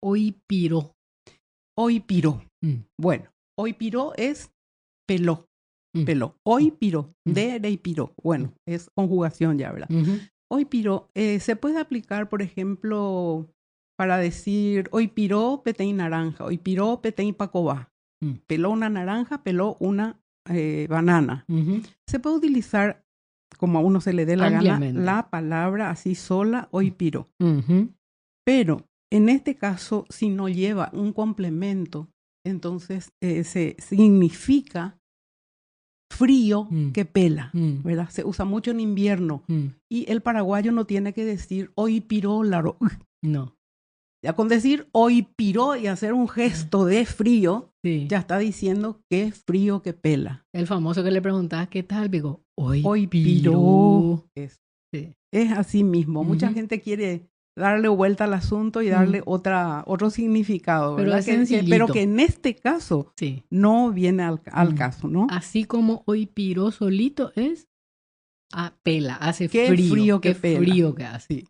hoy piró? Hoy piró. Mm. Bueno, hoy piró es peló. Mm. Peló. Hoy piró. Mm. De y piró. Bueno, es conjugación ya, ¿verdad? Ujú. Hoy piró. Se puede aplicar, por ejemplo, para decir hoy piró peteín naranja. Hoy piró peteín pacobá. Mm. Peló una naranja, peló una banana. Ujú. Se puede utilizar, como a uno se le dé la gana, Ampliamente. la palabra así sola, hoy piró. Ujú. Pero en este caso, si no lleva un complemento, entonces se significa frío que pela, ¿verdad? Se usa mucho en invierno. Y el paraguayo no tiene que decir hoy piró la... No. Ya con decir hoy piró y hacer un gesto de frío, Sí. ya está diciendo que es frío que pela. El famoso que le preguntabas, ¿qué tal? Digo, Hoy piró. piró. Sí. Es así mismo. Mucha Ujú. gente quiere darle vuelta al asunto y darle otro significado, Pero ¿verdad? es sencillito. Pero que en este caso Sí. no viene al caso, ¿no? Así como hoy piró solito es, pela, hace Qué frío. frío Qué que pela. frío que hace. Sí.